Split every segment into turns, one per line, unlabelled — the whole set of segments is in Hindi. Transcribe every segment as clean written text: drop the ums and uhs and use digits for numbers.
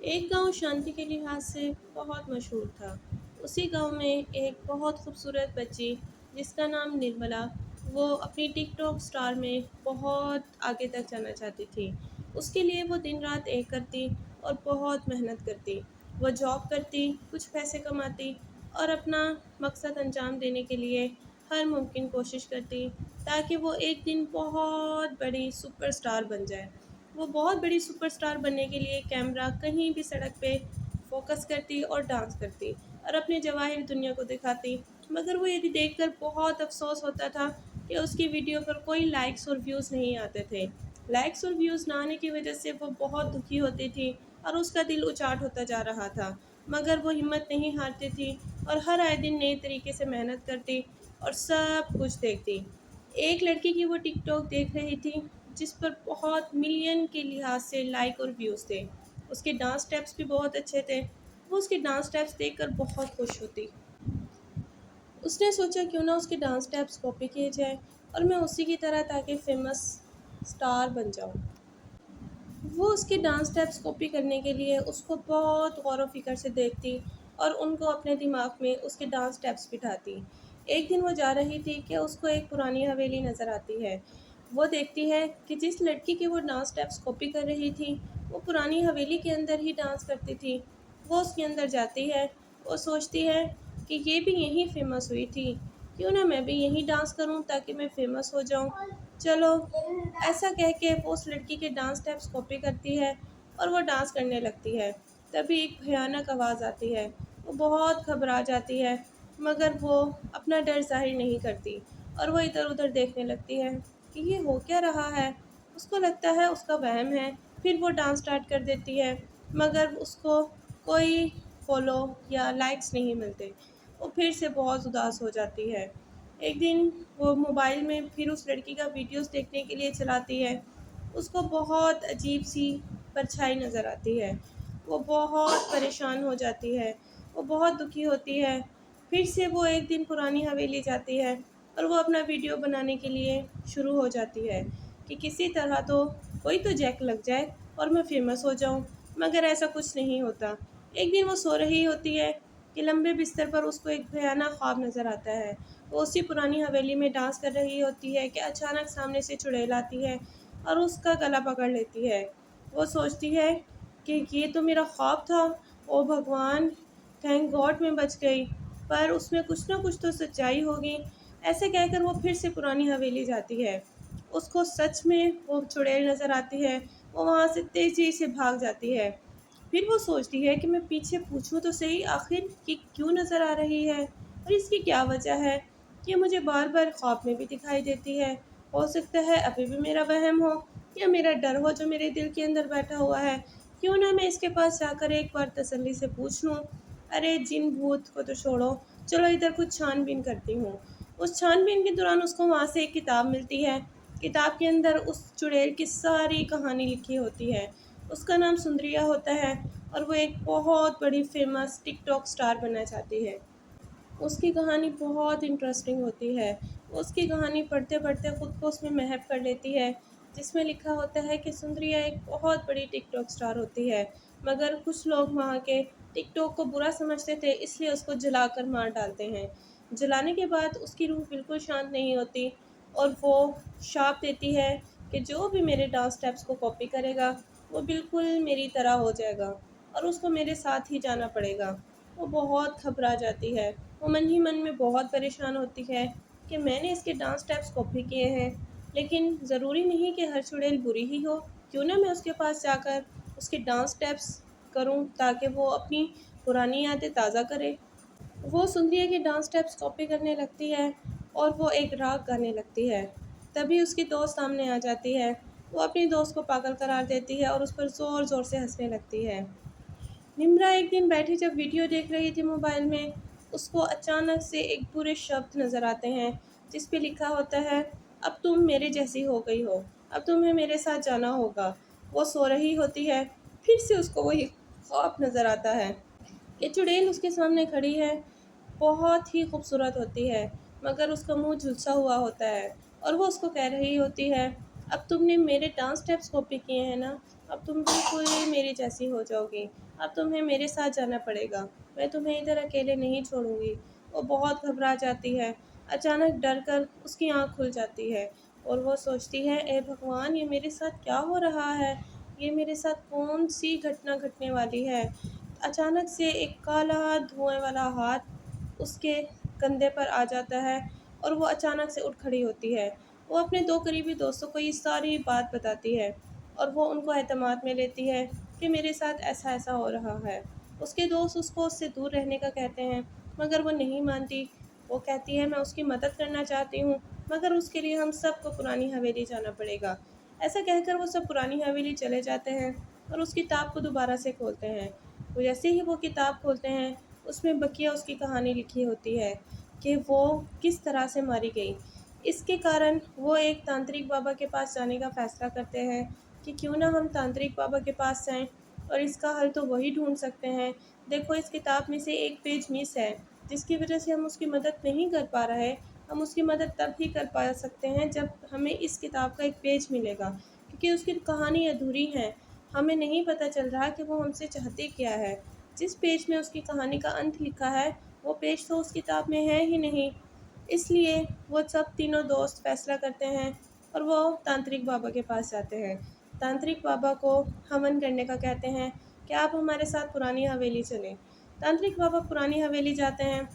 एक गांव शांति के लिहाज से बहुत मशहूर था। उसी गांव में एक बहुत खूबसूरत बच्ची जिसका नाम निर्मला, वो अपनी टिकटॉक स्टार में बहुत आगे तक जाना चाहती थी। उसके लिए वो दिन रात एक करती और बहुत मेहनत करती। वो जॉब करती, कुछ पैसे कमाती और अपना मकसद अंजाम देने के लिए हर मुमकिन कोशिश करती ताकि वो एक दिन बहुत बड़ी सुपरस्टार बन जाए। वो बहुत बड़ी सुपरस्टार बनने के लिए कैमरा कहीं भी सड़क पे फोकस करती और डांस करती और अपने जवाहिर दुनिया को दिखाती। मगर वो यदि देखकर बहुत अफसोस होता था कि उसकी वीडियो पर कोई लाइक्स और व्यूज़ नहीं आते थे। लाइक्स और व्यूज़ ना आने की वजह से वो बहुत दुखी होती थी और उसका दिल उचाट होता जा रहा था। मगर वो हिम्मत नहीं हारती थी और हर आए दिन नए तरीके से मेहनत करती और सब कुछ देखती। एक लड़की की वो टिकटॉक देख रही थी जिस पर बहुत मिलियन के लिहाज से लाइक और व्यूज़ थे। उसके डांस स्टेप्स भी बहुत अच्छे थे। वो उसके डांस स्टेप्स देखकर बहुत खुश होती। उसने सोचा क्यों ना उसके डांस स्टेप्स कॉपी किए जाए और मैं उसी की तरह ताकि फेमस स्टार बन जाऊं। वो उसके डांस स्टेप्स कॉपी करने के लिए उसको बहुत गौर व फिक्र से देखती और उनको अपने दिमाग में उसके डांस स्टेप्स बिठाती। एक दिन वो जा रही थी कि उसको एक पुरानी हवेली नज़र आती है। वो देखती है कि जिस लड़की के वो डांस स्टेप्स कॉपी कर रही थी, वो पुरानी हवेली के अंदर ही डांस करती थी। वो उसके अंदर जाती है। वो सोचती है कि ये भी यहीं फेमस हुई थी, क्यों ना मैं भी यहीं डांस करूं ताकि मैं फेमस हो जाऊं। चलो, ऐसा कह के वो उस लड़की के डांस स्टेप्स कॉपी करती है और वो डांस करने लगती है। तभी एक भयानक आवाज़ आती है। वो बहुत घबरा जाती है, मगर वो अपना डर ज़ाहिर नहीं करती और वो इधर उधर देखने लगती है कि ये हो क्या रहा है। उसको लगता है उसका वहम है। फिर वो डांस स्टार्ट कर देती है, मगर उसको कोई फॉलो या लाइक्स नहीं मिलते। वो फिर से बहुत उदास हो जाती है। एक दिन वो मोबाइल में फिर उस लड़की का वीडियोस देखने के लिए चलाती है। उसको बहुत अजीब सी परछाई नज़र आती है। वो बहुत परेशान हो जाती है। वो बहुत दुखी होती है। फिर से वो एक दिन पुरानी हवेली जाती है और वो अपना वीडियो बनाने के लिए शुरू हो जाती है कि किसी तरह तो कोई तो जैक लग जाए और मैं फ़ेमस हो जाऊं। मगर ऐसा कुछ नहीं होता। एक दिन वो सो रही होती है कि लंबे बिस्तर पर उसको एक भयानक ख्वाब नज़र आता है। वो उसी पुरानी हवेली में डांस कर रही होती है कि अचानक सामने से चुड़ैल आती है और उसका गला पकड़ लेती है। वो सोचती है कि ये तो मेरा ख्वाब था। ओ भगवान, थैंक गॉड मैं बच गई। पर उसमें कुछ ना कुछ तो सच्चाई होगी। ऐसे कहकर वो फिर से पुरानी हवेली जाती है। उसको सच में वो चुड़ैल नज़र आती है। वो वहाँ से तेज़ी से भाग जाती है। फिर वो सोचती है कि मैं पीछे पूछूं तो सही, आखिर ये क्यों नज़र आ रही है और इसकी क्या वजह है। ये मुझे बार बार ख्वाब में भी दिखाई देती है। हो सकता है अभी भी मेरा वहम हो या मेरा डर हो जो मेरे दिल के अंदर बैठा हुआ है। क्यों ना मैं इसके पास जाकर एक बार तसल्ली से पूछ लूँ। अरे जिन भूत को तो छोड़ो, चलो इधर कुछ छानबीन करती हूँ। उस छानबीन के दौरान उसको वहाँ से एक किताब मिलती है। किताब के अंदर उस चुड़ैल की सारी कहानी लिखी होती है। उसका नाम सुंदरिया होता है और वो एक बहुत बड़ी फेमस टिकटॉक स्टार बनना चाहती है। उसकी कहानी बहुत इंटरेस्टिंग होती है। उसकी कहानी पढ़ते-पढ़ते ख़ुद को उसमें महव कर लेती है, जिसमें लिखा होता है कि सुंदरिया एक बहुत बड़ी टिकटॉक स्टार होती है, मगर कुछ लोग वहाँ के टिकटॉक को बुरा समझते थे, इसलिए उसको जलाकर मार डालते हैं। जलाने के बाद उसकी रूह बिल्कुल शांत नहीं होती और वो शाप देती है कि जो भी मेरे डांस स्टेप्स को कॉपी करेगा, वो बिल्कुल मेरी तरह हो जाएगा और उसको मेरे साथ ही जाना पड़ेगा। वो बहुत घबरा जाती है। वो मन ही मन में बहुत परेशान होती है कि मैंने इसके डांस स्टेप्स कॉपी किए हैं, लेकिन ज़रूरी नहीं कि हर चुड़ैल बुरी ही हो। क्यों ना मैं उसके पास जाकर उसके डांस स्टेप्स करूं ताकि वो अपनी पुरानी यादें ताज़ा करे। वो सुंदरिया के डांस स्टेप्स कॉपी करने लगती है और वो एक राग गाने लगती है। तभी उसकी दोस्त सामने आ जाती है। वो अपनी दोस्त को पागल करार देती है और उस पर ज़ोर-ज़ोर से हँसने लगती है। निम्रा एक दिन बैठी जब वीडियो देख रही थी मोबाइल में, उसको अचानक से एक बुरे शब्द नज़र आते हैं जिस पे लिखा होता है, अब तुम मेरे जैसी हो गई हो, अब तुम्हें मेरे साथ जाना होगा। वो सो रही होती है, फिर से उसको वही ख्वाब नज़र आता है। ये चुड़ैल उसके सामने खड़ी है, बहुत ही खूबसूरत होती है, मगर उसका मुँह झुलसा हुआ होता है और वो उसको कह रही होती है, अब तुमने मेरे डांस स्टेप्स कॉपी किए हैं ना, अब तुम बिल्कुल मेरी जैसी हो जाओगी, अब तुम्हें मेरे साथ जाना पड़ेगा, मैं तुम्हें इधर अकेले नहीं छोड़ूंगी। वो बहुत घबरा जाती है। अचानक डर कर उसकी आँख खुल जाती है और वो सोचती है, ए भगवान, ये मेरे साथ क्या हो रहा है? ये मेरे साथ कौन सी घटना घटने वाली है? अचानक से एक काला धुएं वाला हाथ उसके कंधे पर आ जाता है और वो अचानक से उठ खड़ी होती है। वो अपने 2 करीबी दोस्तों को ये सारी बात बताती है और वो उनको एतमाद में लेती है कि मेरे साथ ऐसा-ऐसा हो रहा है। उसके दोस्त उसको उससे दूर रहने का कहते हैं, मगर वो नहीं मानती। वो कहती है, मैं उसकी मदद करना चाहती हूँ, मगर उसके लिए हम सबको पुरानी हवेली जाना पड़ेगा। ऐसा कहकर वो सब पुरानी हवेली चले जाते हैं और उस किताब को दोबारा से खोलते हैं। वो जैसे ही वो किताब खोलते हैं, उसमें बकिया उसकी कहानी लिखी होती है कि वो किस तरह से मारी गई। इसके कारण वो एक तांत्रिक बाबा के पास जाने का फ़ैसला करते हैं कि क्यों ना हम तांत्रिक बाबा के पास जाएँ और इसका हल तो वही ढूँढ सकते हैं। देखो, इस किताब में से एक पेज मिस है, जिसकी वजह से हम उसकी मदद नहीं कर पा रहे। हम उसकी मदद तब ही कर पा सकते हैं जब हमें इस किताब का एक पेज मिलेगा, क्योंकि उसकी कहानी अधूरी है। हमें नहीं पता चल रहा कि वो हमसे चाहती क्या है। जिस पेज में उसकी कहानी का अंत लिखा है, वो पेज तो उस किताब में है ही नहीं। इसलिए वो सब तीनों दोस्त फैसला करते हैं और वो तांत्रिक बाबा के पास जाते हैं। तांत्रिक बाबा को हवन करने का कहते हैं कि आप हमारे साथ पुरानी हवेली चलें। तांत्रिक बाबा पुरानी हवेली जाते हैं,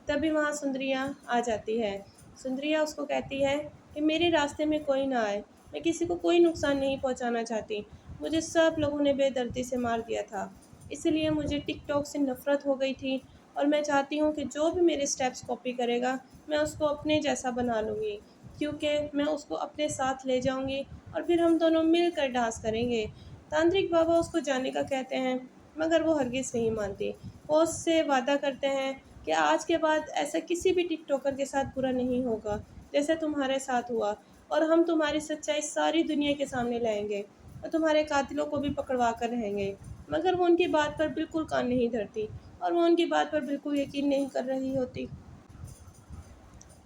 तभी वहाँ सुंदरिया आ जाती है। सुंदरिया उसको कहती है कि मेरे रास्ते में कोई ना आए, मैं किसी को कोई नुकसान नहीं पहुँचाना चाहती। मुझे सब लोगों ने बेदर्दी से मार दिया था, इसलिए मुझे टिकटॉक से नफ़रत हो गई थी और मैं चाहती हूँ कि जो भी मेरे स्टेप्स कॉपी करेगा, मैं उसको अपने जैसा बना लूँगी, क्योंकि मैं उसको अपने साथ ले जाऊँगी और फिर हम दोनों मिलकर डांस करेंगे। तांत्रिक बाबा उसको जाने का कहते हैं, मगर वो हरगिज़ नहीं मानती। वो उससे वादा करते हैं कि आज के बाद ऐसा किसी भी टिकटॉकर के साथ बुरा नहीं होगा, जैसे तुम्हारे साथ हुआ, और हम तुम्हारी सच्चाई सारी दुनिया के सामने लाएँगे और तुम्हारे कातिलों को भी पकड़वा कर रहेंगे। मगर वो उनकी बात पर बिल्कुल कान नहीं धरती और वो उनकी बात पर बिल्कुल यकीन नहीं कर रही होती।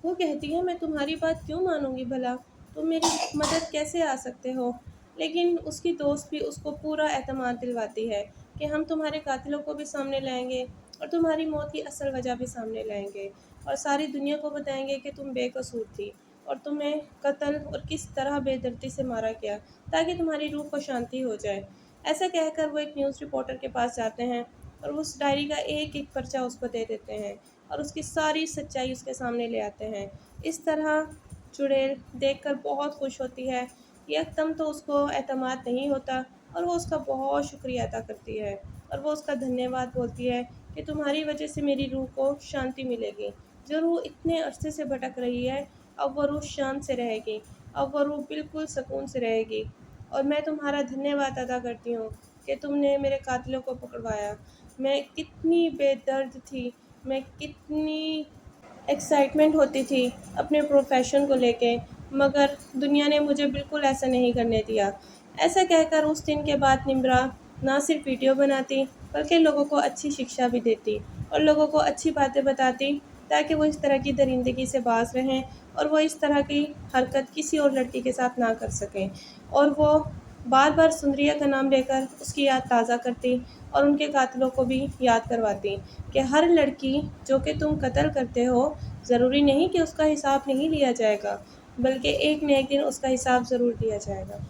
वो कहती है, मैं तुम्हारी बात क्यों मानूँगी भला? तुम मेरी मदद कैसे आ सकते हो? लेकिन उसकी दोस्त भी उसको पूरा एतमाद दिलवाती है कि हम तुम्हारे कातिलों को भी सामने लाएँगे और तुम्हारी मौत की असल वजह भी सामने लाएँगे और सारी दुनिया को बताएँगे कि तुम बेकसूर थी और तुम्हें कत्ल और किस तरह बेदर्दी से मारा गया, ताकि तुम्हारी रूह को शांति हो जाए। ऐसा कहकर वो एक न्यूज़ रिपोर्टर के पास जाते हैं और उस डायरी का एक-एक पर्चा उसको दे देते हैं और उसकी सारी सच्चाई उसके सामने ले आते हैं। इस तरह चुड़ैल देखकर बहुत खुश होती है। एकदम तो उसको एतमाद नहीं होता और वो उसका बहुत शुक्रिया अदा करती है और वो उसका धन्यवाद बोलती है कि तुम्हारी वजह से मेरी रूह को शांति मिलेगी। जो रूह इतने अरसे से भटक रही है, अब वो रूह शांत से रहेगी। अब वो रूह बिल्कुल सुकून से रहेगी और मैं तुम्हारा धन्यवाद अदा करती हूँ कि तुमने मेरे कातिलों को पकड़वाया। मैं कितनी बेदर्द थी, मैं कितनी एक्साइटमेंट होती थी अपने प्रोफ़ेशन को लेके, मगर दुनिया ने मुझे बिल्कुल ऐसा नहीं करने दिया। ऐसा कहकर उस दिन के बाद निम्रा ना सिर्फ़ वीडियो बनाती, बल्कि लोगों को अच्छी शिक्षा भी देती और लोगों को अच्छी बातें बताती, ताकि वो इस तरह की दरिंदगी से बाज़ रहें और वो इस तरह की हरकत किसी और लड़की के साथ ना कर सकें। और वो बार-बार सुंदरिया का नाम लेकर उसकी याद ताज़ा करती और उनके कातिलों को भी याद करवाती कि हर लड़की जो कि तुम कत्ल करते हो, ज़रूरी नहीं कि उसका हिसाब नहीं लिया जाएगा, बल्कि एक न एक दिन उसका हिसाब ज़रूर लिया जाएगा।